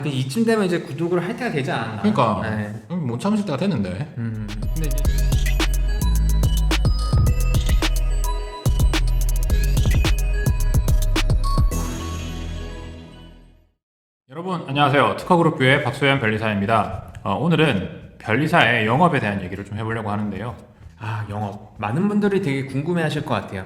근데 이쯤 되면 이제 구독을 할 때가 되지 않았나? 그러니까 네. 못 참으실 때가 됐는데. 근데 이제 여러분 안녕하세요. 특허그룹뷰의 박소연 변리사입니다. 오늘은 변리사의 영업에 대한 얘기를 좀 해보려고 하는데요. 영업. 많은 분들이 되게 궁금해하실 것 같아요.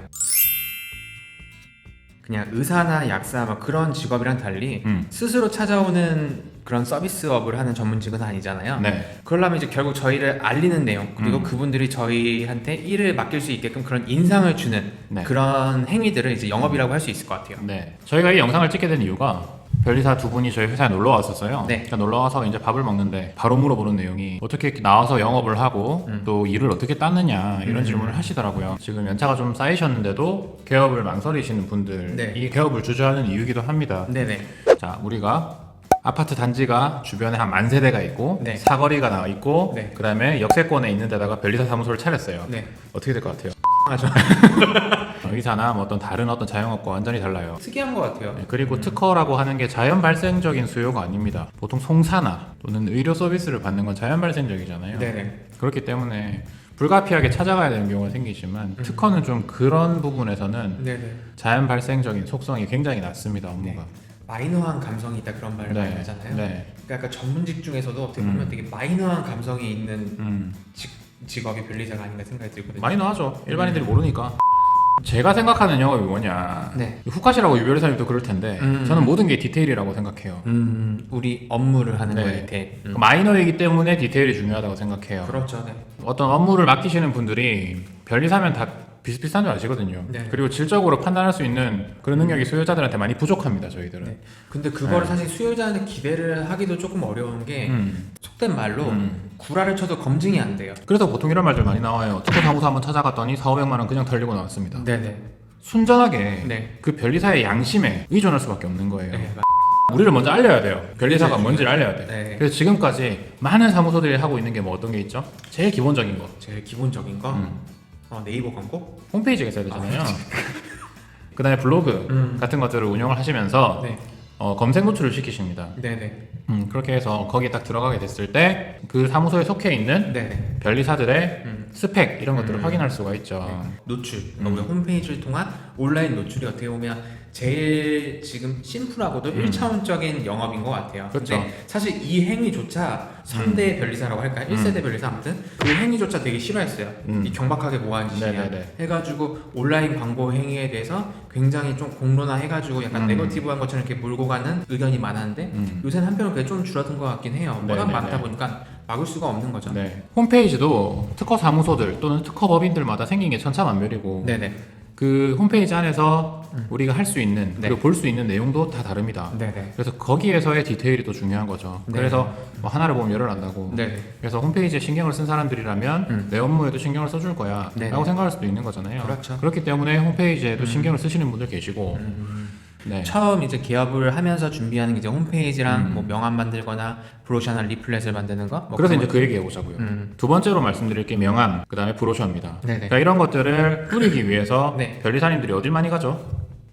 그냥 의사나 약사 막 그런 직업이랑 달리 스스로 찾아오는 그런 서비스업을 하는 전문직은 아니잖아요. 네. 그러려면 이제 결국 저희를 알리는 내용 그리고 그분들이 저희한테 일을 맡길 수 있게끔 그런 인상을 주는 네. 그런 행위들을 이제 영업이라고 할 수 있을 것 같아요. 네. 저희가 이 영상을 찍게 된 이유가 변리사 두 분이 저희 회사에 놀러 왔었어요. 네. 그러니까 놀러 와서 이제 밥을 먹는데 바로 물어보는 내용이 어떻게 이렇게 나와서 영업을 하고 또 일을 어떻게 땄느냐 이런 질문을 하시더라고요. 지금 연차가 좀 쌓이셨는데도 개업을 망설이시는 분들, 네. 이 개업을 주저하는 이유이기도 합니다. 네네. 자, 우리가 아파트 단지가 주변에 한 10,000대가 있고 네. 사거리가 나와 있고 네. 그다음에 역세권에 있는 데다가 변리사 사무소를 차렸어요. 네. 어떻게 될 것 같아요? 하죠. 의사나 뭐 어떤 다른 어떤 자영업과 완전히 달라요. 특이한 것 같아요. 네, 그리고 특허라고 하는 게 자연 발생적인 수요가 아닙니다. 보통 송사나 또는 의료 서비스를 받는 건 자연 발생적이잖아요. 네네. 그렇기 때문에 불가피하게 찾아가야 되는 경우가 생기지만 특허는 좀 그런 부분에서는 네네. 자연 발생적인 속성이 굉장히 낮습니다. 업무가. 마이너한 감성이 있다 그런 말을 많이 하잖아요. 네. 그러니까 약간 전문직 중에서도 어떻게 보면 되게 마이너한 감성이 있는 음. 직업이 변리사가 아닌가 생각이 들거든요. 마이너하죠. 일반인들이 모르니까. 제가 생각하는 영업이 뭐냐. 네. 후카시라고 유별사님도 그럴 텐데 저는 모든 게 디테일이라고 생각해요. 우리 업무를 하는 네. 거에 대해. 마이너이기 때문에 디테일이 중요하다고 생각해요. 그렇죠. 네. 어떤 업무를 맡기시는 분들이 변리사면 다 비슷비슷한 줄 아시거든요. 네. 그리고 질적으로 판단할 수 있는 그런 능력이 수요자들한테 많이 부족합니다. 저희들은. 네. 근데 그거를 네. 사실 수요자한테 기대를 하기도 조금 어려운 게 속된 말로 음. 구라를 쳐도 검증이 안 돼요. 그래서 보통 이런 말들 많이 나와요. 특허사무소 한번 찾아갔더니 4,500만 원 그냥 털리고 나왔습니다. 네네. 순전하게 네. 그 변리사의 양심에 의존할 수밖에 없는 거예요. 네. 우리를 먼저 알려야 돼요. 변리사가 네. 뭔지를 알려야 돼. 네. 그래서 지금까지 많은 사무소들이 하고 있는 게 뭐 어떤 게 있죠? 제일 기본적인 거. 제일 기본적인 거 네이버 광고. 홈페이지가 있어야 되잖아요. 그 다음에 블로그 같은 것들을 운영을 하시면서 네. 검색 노출을 시키십니다. 네네. 그렇게 해서 거기에 딱 들어가게 됐을 때 그 사무소에 속해 있는 네네. 변리사들의 스펙 이런 것들을 확인할 수가 있죠. 노출, 우리 홈페이지를 통한 온라인 노출이 어떻게 보면 제일 지금 심플하고도 1차원적인 영업인 것 같아요. 그렇죠. 근데 사실 이 행위조차 3대 변리사라고 할까요? 1세대 변리사 아무튼 그 행위조차 되게 싫어했어요. 이 경박하게 뭐하는 짓이냐 네네네. 해가지고 온라인 광고 행위에 대해서 굉장히 좀 공론화해가지고 약간 네거티브한 것처럼 이렇게 몰고 가는 의견이 많았는데 요새는 한편으로 그게 좀 줄어든 것 같긴 해요. 워낙 네네네. 많다 보니까 막을 수가 없는 거죠. 네. 홈페이지도 특허 사무소들 또는 특허 법인들마다 생긴 게 천차만별이고 네네. 그 홈페이지 안에서 우리가 할 수 있는 네. 그리고 볼 수 있는 내용도 다 다릅니다. 네네. 그래서 거기에서의 디테일이 또 중요한 거죠. 네. 그래서 뭐 하나를 보면 열을 안다고. 네네. 그래서 홈페이지에 신경을 쓴 사람들이라면 내 업무에도 신경을 써줄 거야 네네. 라고 생각할 수도 있는 거잖아요. 그렇죠. 그렇기 때문에 홈페이지에도 신경을 쓰시는 분들 계시고 네. 처음 이제 개업을 하면서 준비하는 게 이제 홈페이지랑 뭐 명함 만들거나 브로셔나 리플렛을 만드는 거. 뭐 그래서 그런 이제 그 얘기 해보자고요. 두 번째로 말씀드릴 게 명함, 그 다음에 브로셔입니다. 네네. 그러니까 이런 것들을 뿌리기 위해서 네. 변리사님들이 어딜 많이 가죠?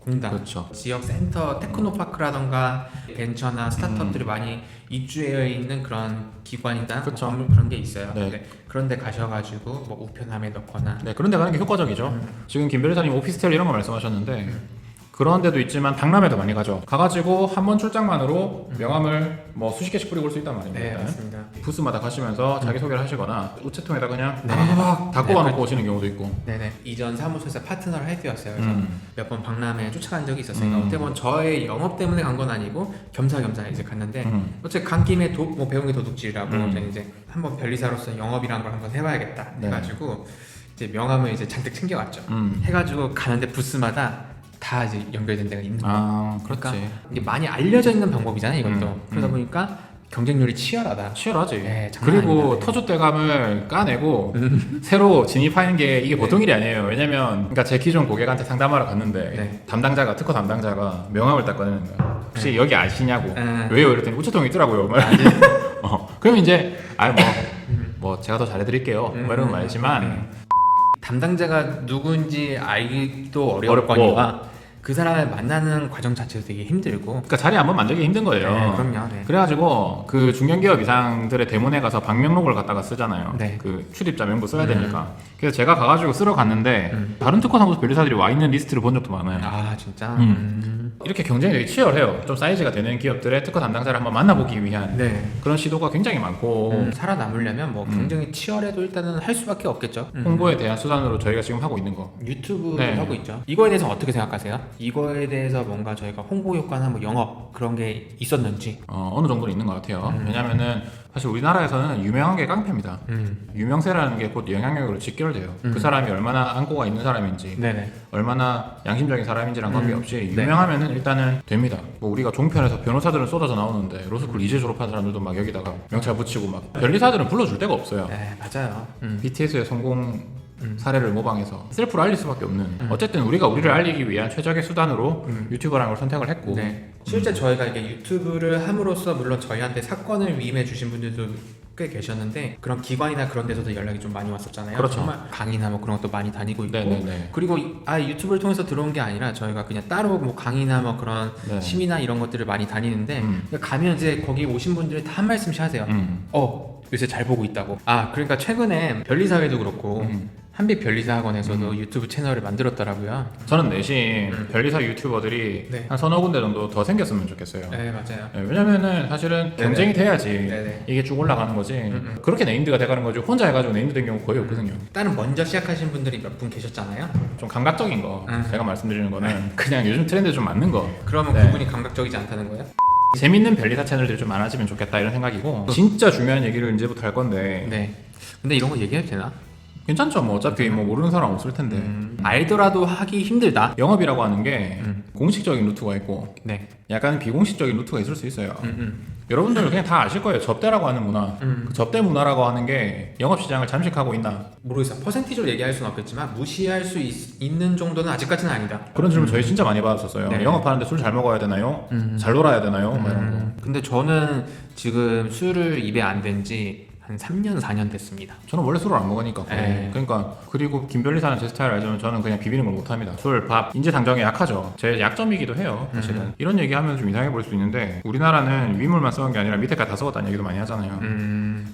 공단, 그렇죠. 지역 센터, 테크노파크라던가 벤처나 스타트업들이 많이 입주해 있는 그런 기관이나 뭐 그렇죠. 건물 그런 게 있어요. 네. 근데 그런데 가셔가지고 뭐 우편함에 넣거나. 네, 그런 데 가는 게 효과적이죠. 지금 김 변리사님 오피스텔 이런 거 말씀하셨는데 그런 데도 있지만 박람회도 많이 가죠. 가가지고 한 번 출장만으로 명함을 뭐 수십 개씩 뿌리고 올 수 있단 말입니다. 네, 맞습니다. 부스마다 가시면서 자기소개를 하시거나 우체통에다 그냥 네. 팍 닫고 와놓고 오시는 경우도 있고. 네네. 이전 사무소에서 파트너를 해드렸어요. 그래서 몇 번 박람회에 쫓아간 적이 있었어요. 어떻게 보면 저의 영업 때문에 간 건 아니고 겸사겸사 이제 갔는데 어차피 간 김에 뭐 배운 게 도둑질이라고 저는 이제 한번 변리사로서 영업이라는 걸 한번 해봐야겠다 네. 해가지고 이제 명함을 이제 잔뜩 챙겨왔죠. 음. 해가지고 가는데 부스마다 다 이제 연결된 데가 있는 거예요. 아, 그렇지. 그러니까 이게 많이 알려져 있는 방법이잖아요, 이것도. 그러다 보니까 경쟁률이 치열하다. 치열하지. 네, 장난 그리고 아닙니다. 네. 터줏대감을 까내고 새로 진입하는 게 이게 보통 일이 아니에요. 왜냐면 그러니까 제 기존 고객한테 상담하러 갔는데 네. 담당자가 특허 담당자가 명함을 딱 꺼내는 거야. 혹시 여기 아시냐고. 네. 왜요? 이랬더니 우체통에 있더라고요. 그럼 이제 뭐 제가 더 잘해드릴게요. 뭐 이런 거 말지만 담당자가 누군지 알기도 어렵고. 어렵거니와 그 사람을 만나는 과정 자체도 되게 힘들고. 그러니까 자리 한번 만들기 힘든 거예요. 네, 그럼요. 네. 그래가지고 그 중견기업 이상들의 대문에 가서 방명록을 갖다가 쓰잖아요. 네. 그 출입자 명부 써야 되니까. 그래서 제가 가가지고 쓰러 갔는데 다른 특허 사무소 변리사들이 와 있는 리스트를 본 적도 많아요. 아 진짜. 이렇게 경쟁이 되게 치열해요. 좀 사이즈가 되는 기업들의 특허 담당자를 한번 만나보기 위한 네. 그런 시도가 굉장히 많고 살아남으려면 뭐 경쟁이 치열해도 일단은 할 수밖에 없겠죠. 홍보에 대한 수단으로 저희가 지금 하고 있는 거. 유튜브 네. 하고 있죠. 이거에 대해서 어떻게 생각하세요? 이거에 대해서 뭔가 저희가 홍보 효과나 뭐 영업 그런 게 있었는지. 어느 정도는 있는 것 같아요. 왜냐면은 사실 우리나라에서는 유명한 게 깡패입니다. 유명세라는 게 곧 영향력으로 직결돼요. 그 사람이 얼마나 안고가 있는 사람인지, 네네. 얼마나 양심적인 사람인지랑 관계없이 네. 유명하면은 일단은 됩니다. 뭐 우리가 종편에서 변호사들은 쏟아져 나오는데 로스쿨 이제 졸업한 사람들도 막 여기다가 명찰 붙이고 막 변리사들은 불러줄 데가 없어요. 네 맞아요. BTS의 성공 사례를 모방해서 셀프로 알릴 수밖에 없는. 어쨌든 우리가 우리를 알리기 위한 최적의 수단으로 유튜버라는 걸 선택을 했고. 네. 실제 저희가 이게 유튜브를 함으로써 물론 저희한테 사건을 위임해 주신 분들도 꽤 계셨는데 그런 기관이나 그런 데서도 연락이 좀 많이 왔었잖아요. 그렇죠. 정말 강의나 뭐 그런 것도 많이 다니고 있고. 네네네. 그리고 유튜브를 통해서 들어온 게 아니라 저희가 그냥 따로 뭐 강의나 뭐 그런 네. 심의나 이런 것들을 많이 다니는데 가면 이제 거기 오신 분들이 다 한 말씀씩 하세요. 요새 잘 보고 있다고. 그러니까 최근에 변리사회도 그렇고 한빛 변리사학원에서도 유튜브 채널을 만들었더라고요. 저는 내심 변리사 유튜버들이 네. 한 서너 군데 정도 더 생겼으면 좋겠어요. 네 맞아요. 네, 왜냐면은 사실은 경쟁이 돼야지 네네. 이게 쭉 올라가는 거지. 그렇게 네임드가 돼가는 거지 혼자 해가지고 네임드 된 경우 거의 없거든요. 다른 먼저 시작하신 분들이 몇 분 계셨잖아요. 좀 감각적인 거 제가 말씀드리는 거는 그냥 요즘 트렌드에 좀 맞는 거. 그러면 네. 그분이 감각적이지 않다는 거예요? 재밌는 변리사 채널들이 좀 많아지면 좋겠다 이런 생각이고 진짜 중요한 얘기를 이제부터 할 건데 네. 근데 이런 거 얘기해도 되나? 괜찮죠. 뭐 어차피 뭐 모르는 사람 없을 텐데 알더라도 하기 힘들다. 영업이라고 하는 게 공식적인 루트가 있고 네. 약간 비공식적인 루트가 있을 수 있어요. 여러분들 그냥 다 아실 거예요. 접대라고 하는 문화. 그 접대 문화라고 하는 게 영업시장을 잠식하고 있나. 모르겠어요. 퍼센티지로 얘기할 수는 없겠지만 무시할 수 있는 정도는 아직까지는 아니다. 그런 질문 저희 진짜 많이 받았었어요. 네. 영업하는데 술 잘 먹어야 되나요? 잘 놀아야 되나요? 뭐 이런 거. 근데 저는 지금 술을 입에 안 댄 지 한 3년, 4년 됐습니다. 저는 원래 술을 안 먹으니까 거의. 네. 그러니까 그리고 김 변리사는 제 스타일 알지만 저는 그냥 비비는 걸 못합니다. 술, 밥, 인지상정에 약하죠. 제 약점이기도 해요. 사실은 이런 얘기하면 좀 이상해 보일 수 있는데 우리나라는 위물만 써온 게 아니라 밑에까지 다 써왔다는 얘기도 많이 하잖아요.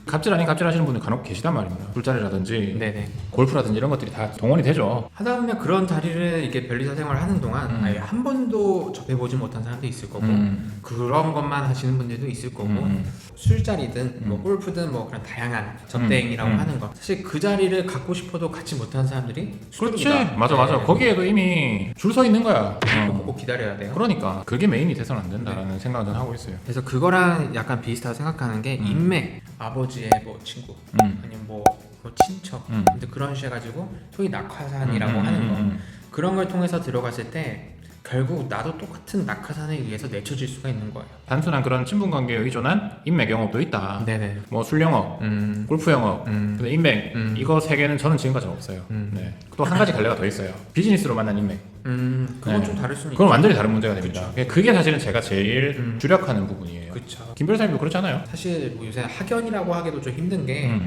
갑질 아닌 갑질 하시는 분들 간혹 계시단 말입니다. 술자리라든지 네네. 골프라든지 이런 것들이 다 동원이 되죠. 하다 보면 그런 자리를 이렇게 변리사 생활을 하는 동안 아예 한 번도 접해보지 못한 사람도 있을 거고 그런 것만 하시는 분들도 있을 거고 술자리든 뭐 골프든 뭐 그런 다양한 접대행이라고 하는 것 사실 그 자리를 갖고 싶어도 갖지 못한 사람들이 그렇지. 술입니다. 맞아. 네. 거기에도 이미 줄 서 있는 거야. 꼭 기다려야 돼요. 그러니까 그게 메인이 돼서는 안 된다라는 생각은 저는 하고 있어요. 그래서 그거랑 약간 비슷하다고 생각하는 게 인맥, 아버지의 뭐 친구 아니면 뭐 친척 근데 그런 식 해가지고 소위 낙하산이라고 하는 거 그런 걸 통해서 들어갔을 때 결국 나도 똑같은 낙하산에 의해서 내쳐질 수가 있는 거예요. 단순한 그런 친분 관계에 의존한 인맥 영업도 있다. 네네. 뭐 술 영업, 골프 영업, 근데 인맥 이거 세 개는 저는 지금까지 없어요. 네. 또 한 가지 갈래가 더 있어요. 비즈니스로 만난 인맥. 그건 네. 좀 다를 수는 그건 있죠. 완전히 다른 문제가 됩니다. 그게 사실은 제가 제일 주력하는 부분이에요. 그렇죠. 김 변호사님도 그렇잖아요. 사실 뭐 요새 학연이라고 하기도 좀 힘든 게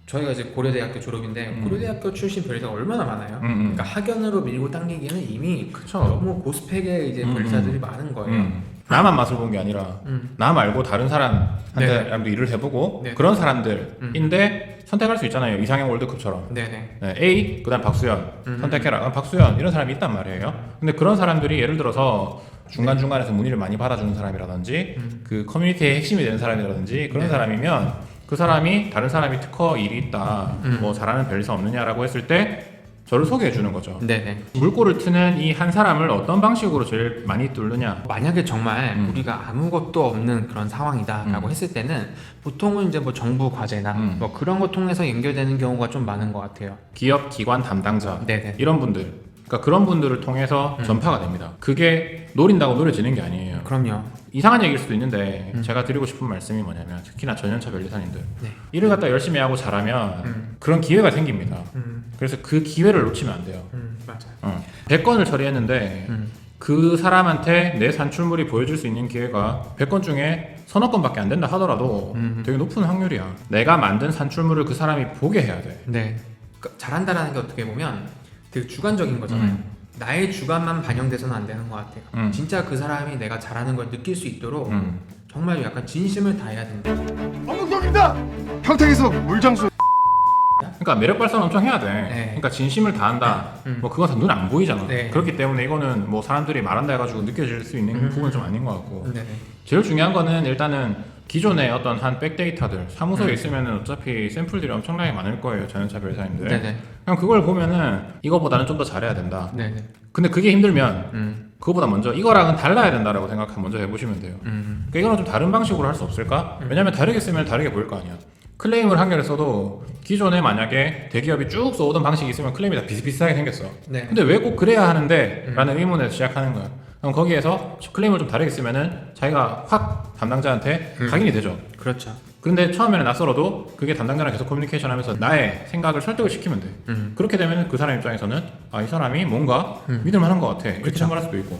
저희가 이제 고려대학교 졸업인데 고려대학교 출신 변리사가 얼마나 많아요. 그러니까 학연으로 밀고 당기기에는 이미 그쵸. 너무 고스펙의 이제 변리사들이 많은 거예요. 나만 맛을 본 게 아니라 나 말고 다른 네네. 사람도 일을 해보고 네네. 그런 사람들인데 선택할 수 있잖아요. 이상형 월드컵처럼. 네네. 네, A 그다음 박수현 선택해라. 그럼 박수현 이런 사람이 있단 말이에요. 근데 그런 사람들이 예를 들어서 중간중간에서 문의를 많이 받아주는 사람이라든지 그 커뮤니티의 핵심이 되는 사람이라든지 그런 사람이면 그 사람이 다른 사람이 특허 일이 있다 뭐 잘하는 변리사 없느냐라고 했을 때 저를 소개해 주는 거죠. 네네. 물꼬를 트는 이 한 사람을 어떤 방식으로 제일 많이 뚫느냐. 만약에 정말 우리가 아무것도 없는 그런 상황이다라고 했을 때는 보통은 이제 뭐 정부 과제나 뭐 그런 거 통해서 연결되는 경우가 좀 많은 것 같아요. 기업 기관 담당자 네네. 이런 분들 그러니까 그런 분들을 통해서 전파가 됩니다. 그게 노린다고 노려지는 게 아니에요. 그럼요. 이상한 얘기일 수도 있는데 제가 드리고 싶은 말씀이 뭐냐면 특히나 전연차 변리사님들 네. 일을 갖다 열심히 하고 잘하면 그런 기회가 생깁니다. 그래서 그 기회를 놓치면 안 돼요. 맞아요. 100건을 처리했는데 그 사람한테 내 산출물이 보여줄 수 있는 기회가 100건 중에 서너 건밖에 안 된다 하더라도 되게 높은 확률이야. 내가 만든 산출물을 그 사람이 보게 해야 돼. 네. 그러니까 잘한다라는 게 어떻게 보면 되게 주관적인 거잖아요. 나의 주관만 반영돼서는 안 되는 것 같아요. 진짜 그 사람이 내가 잘하는 걸 느낄 수 있도록 정말 약간 진심을 다해야 된다. 어묵동입니다. 평택에서 물장수. 그러니까 매력 발산 엄청 해야 돼. 네. 그러니까 진심을 다한다. 뭐 그건 다 눈 안 보이잖아. 네. 그렇기 때문에 이거는 뭐 사람들이 말한다 해가지고 느껴질 수 있는 부분은 좀 아닌 것 같고. 네네. 제일 중요한 거는 일단은 기존의 어떤 한 백데이터들 사무소에 있으면은 어차피 샘플들이 엄청나게 많을 거예요. 자연차 별사님들. 네네. 그럼 그걸 보면은 이거보다는 좀 더 잘해야 된다. 네네. 근데 그게 힘들면 그거보다 먼저 이거랑은 달라야 된다라고 생각하면 먼저 해보시면 돼요. 그러니까 이거는 좀 다른 방식으로 할 수 없을까? 왜냐면 다르게 쓰면 다르게 보일 거 아니야. 클레임을 한 개를 써도 기존에 만약에 대기업이 쭉 써오던 방식이 있으면 클레임이 다 비슷비슷하게 생겼어. 네. 근데 왜 꼭 그래야 하는데? 라는 의문에서 시작하는 거야. 그럼 거기에서 클레임을 좀 다르게 쓰면은 자기가 확 담당자한테 각인이 되죠. 그렇죠. 근데 처음에는 낯설어도 그게 담당자랑 계속 커뮤니케이션 하면서 나의 생각을 설득을 시키면 돼. 그렇게 되면 그 사람 입장에서는 이 사람이 뭔가 믿을만한 것 같아. 이렇게 생각할 수도 있고.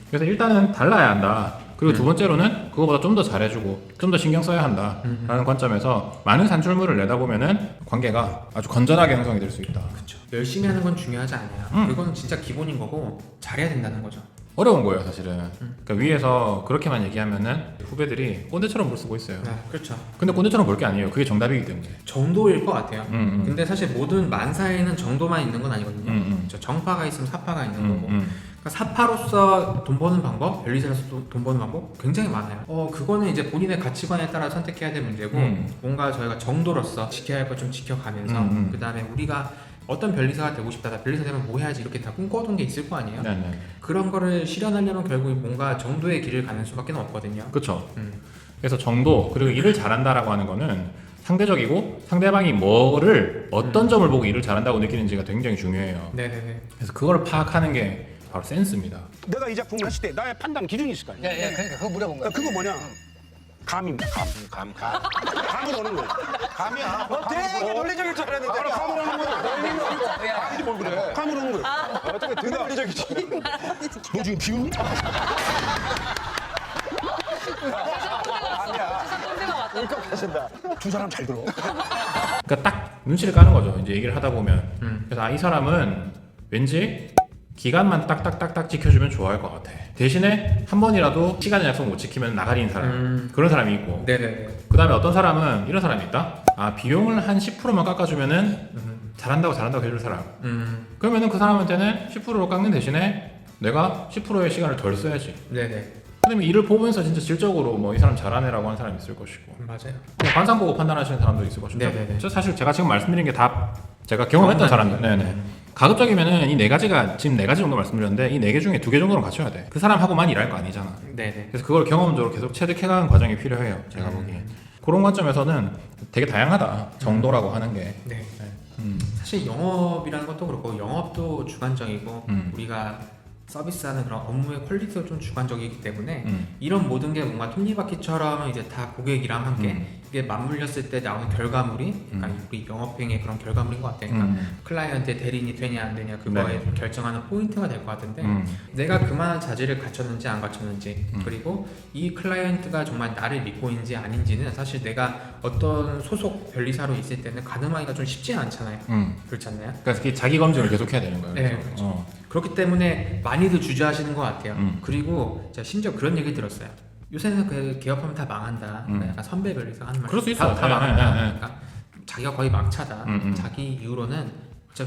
그래서 일단은 달라야 한다. 그리고 두 번째로는 그거보다 좀 더 잘해주고 좀 더 신경 써야 한다 라는 관점에서 많은 산출물을 내다보면은 관계가 아주 건전하게 형성이 될 수 있다. 그렇죠. 열심히 하는 건 중요하지 않아요. 그건 진짜 기본인 거고 잘해야 된다는 거죠. 어려운 거예요 사실은. 그러니까 위에서 그렇게만 얘기하면은 후배들이 꼰대처럼 볼 쓰고 있어요. 네, 그렇죠. 근데 꼰대처럼 볼 게 아니에요. 그게 정답이기 때문에. 정도일 것 같아요. 근데 사실 모든 만사에는 정도만 있는 건 아니거든요. 저 정파가 있으면 사파가 있는 거고. 그러니까 사파로서 돈 버는 방법, 변리사로서 돈 버는 방법 굉장히 많아요. 그거는 이제 본인의 가치관에 따라 선택해야 될 문제고 뭔가 저희가 정도로서 지켜야 할 걸 좀 지켜가면서 그 다음에 우리가 어떤 변리사가 되고 싶다, 나 변리사 되면 뭐 해야지 이렇게 다 꿈꿔둔 게 있을 거 아니에요. 네네. 그런 거를 실현하려면 결국 뭔가 정도의 길을 가는 수밖에 없거든요. 그렇죠. 그래서 정도 그리고 일을 잘한다라고 하는 거는 상대적이고 상대방이 뭐를 어떤 점을 보고 일을 잘한다고 느끼는지가 굉장히 중요해요. 네네네. 그래서 그걸 파악하는 게 바로 센스입니다. 내가 이 작품을 했을 때 나의 판단 기준이 있을 거 아니야. 예, 그러니까 그거 물어본 거야. 그거 뭐냐? 감입니다. 감을 오는 거예요. 감이야. 되게 논리적일 줄 알았는데. 감을 오는 거예요. 감이지 뭘 그래. 감을 오는 거예요. 어떻게 되게 논리적이지? 너 지금 비웃니? 두 사람 잘 들어. 그러니까 딱 눈치를 까는 거죠. 이제 얘기를 하다 보면. 그래서 이 사람은 왠지 기간만 딱딱딱딱 지켜주면 좋아할 것 같아. 대신에 한 번이라도 시간의 약속 못 지키면 나가리는 사람. 그런 사람이 있고. 네네네. 그 다음에 어떤 사람은 이런 사람이 있다. 비용을 한 10%만 깎아주면은 잘한다고 해줄 사람. 그러면은 그 사람한테는 10%로 깎는 대신에 내가 10%의 시간을 덜 써야지. 네네. 그다음에 일을 보면서 진짜 질적으로 뭐 이 사람 잘하네라고 하는 사람이 있을 것이고. 맞아요. 그냥 관상 보고 판단하시는 사람도 있을 것이고. 네네네. 저 사실 제가 지금 말씀드린 게 다 제가 경험했던 사람들. 네네. 가급적이면은 이 네 가지가 지금 네 가지 정도 말씀드렸는데 이 네 개 중에 두 개 정도는 갖춰야 돼. 그 사람하고만 일할 거 아니잖아. 네네. 그래서 그걸 경험적으로 계속 체득해가는 과정이 필요해요. 제가 보기에. 그런 관점에서는 되게 다양하다. 정도라고 하는 게. 네. 사실 영업이라는 것도 그렇고 영업도 주관적이고 우리가 서비스하는 그런 업무의 퀄리티도 좀 주관적이기 때문에 이런 모든 게 뭔가 톱니바퀴처럼 이제 다 고객이랑 함께 이게 맞물렸을 때 나오는 결과물이 그러니까 우리 영업행의 그런 결과물인 것 같아요. 그러니까 클라이언트의 대리인이 되냐 안 되냐 그거에 네. 좀 결정하는 포인트가 될 것 같은데 내가 그만한 자질을 갖췄는지 안 갖췄는지 그리고 이 클라이언트가 정말 나를 믿고 있는지 아닌지는 사실 내가 어떤 소속 변리사로 있을 때는 가늠하기가 좀 쉽지 않잖아요. 그렇지 않나요? 그러니까 그게 자기 검증을 계속해야 되는 거예요. 네, 그래서. 그렇죠. 그렇기 때문에 많이들 주저하시는 것 같아요. 그리고 제가 심지어 그런 얘기 들었어요. 요새는 그 기업하면 다 망한다. 그러니까 약간 선배 변리사 하는 말. 그럴 수 있어요. 다 네, 망한다. 네, 네. 그러니까 자기가 거의 막차다. 자기 이후로는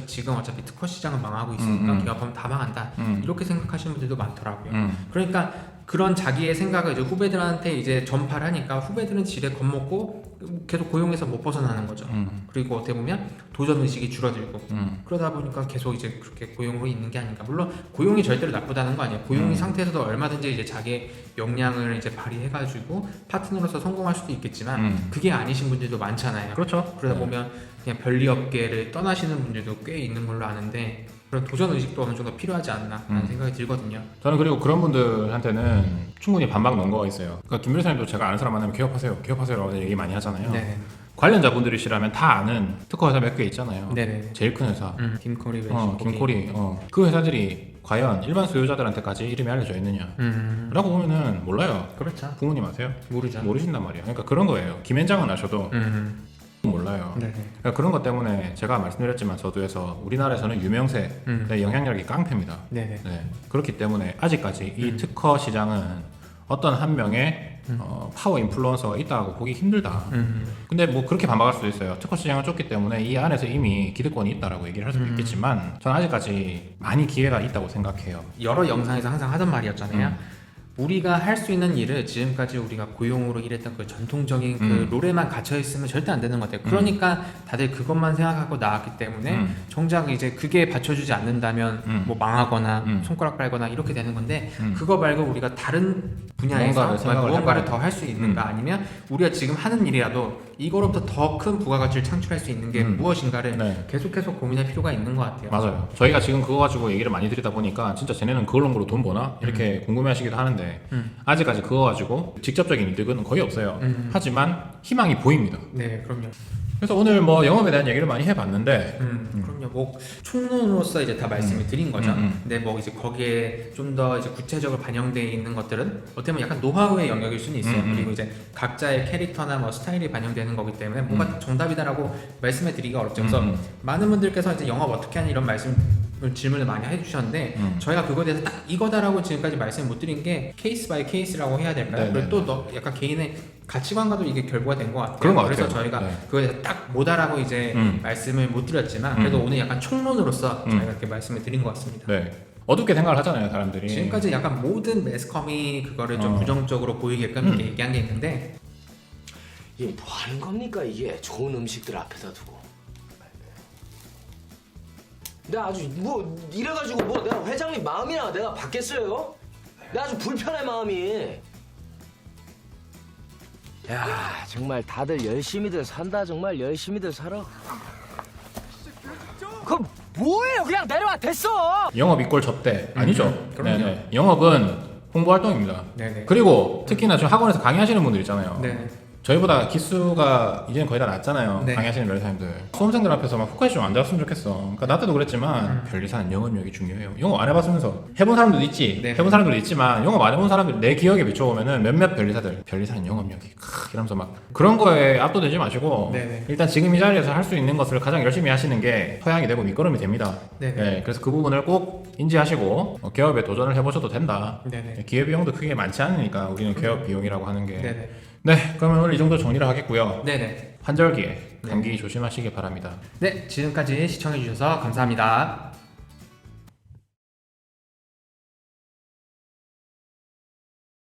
지금 어차피 특허 시장은 망하고 있으니까 기업하면 다 망한다. 이렇게 생각하시는 분들도 많더라고요. 그러니까 그런 자기의 생각을 이제 후배들한테 이제 전파를 하니까 후배들은 지레 겁먹고 계속 고용에서 못 벗어나는 거죠. 그리고 어떻게 보면 도전 의식이 줄어들고 그러다 보니까 계속 이제 그렇게 고용으로 있는 게 아닌가. 물론 고용이 절대로 나쁘다는 거 아니에요. 고용이 상태에서도 얼마든지 이제 자기의 역량을 이제 발휘해가지고 파트너로서 성공할 수도 있겠지만 그게 아니신 분들도 많잖아요. 그렇죠. 그러다 보면 그냥 변리업계를 떠나시는 분들도 꽤 있는 걸로 아는데 그런 도전 의식도 어느 정도 필요하지 않나 라는 생각이 들거든요. 저는 그리고 그런 분들한테는 충분히 반박 논거가 있어요. 그러니까 김 변호사님도 제가 아는 사람 만나면 개업하세요라고 얘기 많이 하잖아요. 네. 관련자분들이시라면 다 아는 특허 회사 몇 개 있잖아요. 네네. 제일 큰 회사. 김코리, 김코리. 그 회사들이 과연 일반 소유자들한테까지 이름이 알려져 있느냐? 라고 보면은 몰라요. 그렇죠. 부모님 아세요? 모르죠. 모르신단 말이에요. 그러니까 그런 거예요. 김현장은 아셔도 몰라요. 네네. 그러니까 그런 것 때문에 제가 말씀드렸지만 서두에서 우리나라에서는 유명세의 영향력이 깡패입니다. 네네. 네. 그렇기 때문에 아직까지 이 특허 시장은 어떤 한 명의 파워 인플루언서가 있다고 보기 힘들다. 근데 뭐 그렇게 반박할 수도 있어요. 특허 시장은 좁기 때문에 이 안에서 이미 기득권이 있다라고 얘기를 할 수도 있겠지만 저는 아직까지 많이 기회가 있다고 생각해요. 여러 영상에서 항상 하던 말이었잖아요. 우리가 할 수 있는 일을 지금까지 우리가 고용으로 일했던 그 전통적인 그 롤에만 갇혀 있으면 절대 안 되는 것 같아요. 그러니까 다들 그것만 생각하고 나왔기 때문에 정작 이제 그게 받쳐주지 않는다면 뭐 망하거나 손가락 빨거나 이렇게 되는 건데 그거 말고 우리가 다른 분야에서 무언가를 더 할 수 있는가 아니면 우리가 지금 하는 일이라도 이거로부터 더 큰 부가가치를 창출할 수 있는 게 무엇인가를 네. 계속해서 고민할 필요가 있는 것 같아요. 맞아요. 저희가 지금 그거 가지고 얘기를 많이 드리다 보니까 진짜 쟤네는 그걸로 돈 버나? 이렇게 궁금해하시기도 하는데 아직까지 그거 가지고 직접적인 이득은 거의 없어요. 하지만 희망이 보입니다. 네, 그럼요. 그래서 오늘 뭐 영업에 대한 얘기를 많이 해봤는데 그럼요. 뭐 총론으로서 이제 다 말씀을 드린 거죠. 근데 뭐 이제 거기에 좀 더 이제 구체적으로 반영되어 있는 것들은 어떻게 보면 약간 노하우의 영역일 수는 있어요. 그리고 이제 각자의 캐릭터나 뭐 스타일이 반영되는 거기 때문에 뭐가 정답이다라고 말씀해 드리기가 어렵죠. 그래서 많은 분들께서 이제 영업 어떻게 하냐 이런 질문을 많이 해주셨는데 저희가 그거에 대해서 딱 이거다라고 지금까지 말씀 못 드린 게 케이스 바이 케이스라고 해야 될까요? 네네. 그리고 또 약간 개인의 가치관과도 이게 결부가 된 것 같아요. 그런 것 그래서 같아요. 저희가 네. 그거에 대해서 딱 뭐다라고 이제 말씀을 못 드렸지만 그래도 오늘 약간 총론으로서 저희가 이렇게 말씀을 드린 것 같습니다. 네. 어둡게 생각을 하잖아요, 사람들이. 지금까지 약간 모든 매스컴이 그거를 좀 부정적으로 보이게끔 이렇게 얘기한 게 있는데 이게 뭐 하는 겁니까 이게 좋은 음식들 앞에다 두고. 내가 아주 뭐 이래가지고 뭐 내가 회장님 마음이나 내가 받겠어요? 내가 아주 불편해 마음이. 야 정말 다들 열심히들 산다 정말 열심히들 살아. 그럼 뭐예요? 그냥 내려와 됐어. 영업 이꼴 접대 아니죠? 그럼요. 네네. 영업은 홍보 활동입니다. 네네. 그리고 특히나 지금 학원에서 강의하시는 분들 있잖아요. 네. 저희보다 기수가 이제는 거의 다 낮잖아요. 네. 강의하시는 변호사님들. 수험생들 앞에서 막 후까지 좀 앉았으면 좋겠어. 그러니까 나 때도 그랬지만 변리사는 영업력이 중요해요. 영업 안 해봤으면서 해본 사람들도 있지. 네. 해본 사람들도 있지만 영업 안 해본 사람들 내 기억에 비춰보면은 몇몇 변리사들 변리사는 영업력이 이러면서 막 그런 거에 압도되지 마시고 네네. 일단 지금 이 자리에서 할 수 있는 것을 가장 열심히 하시는 게 토양이 되고 밑거름이 됩니다. 네네. 네, 그래서 그 부분을 꼭 인지하시고 개업에 도전을 해보셔도 된다. 네네. 기회비용도 크게 많지 않으니까 우리는 개업 비용이라고 하는 게. 네네. 네, 그러면 오늘 이 정도 정리를 하겠고요. 네네. 환절기에 감기 조심하시기 바랍니다. 네, 지금까지 시청해주셔서 감사합니다.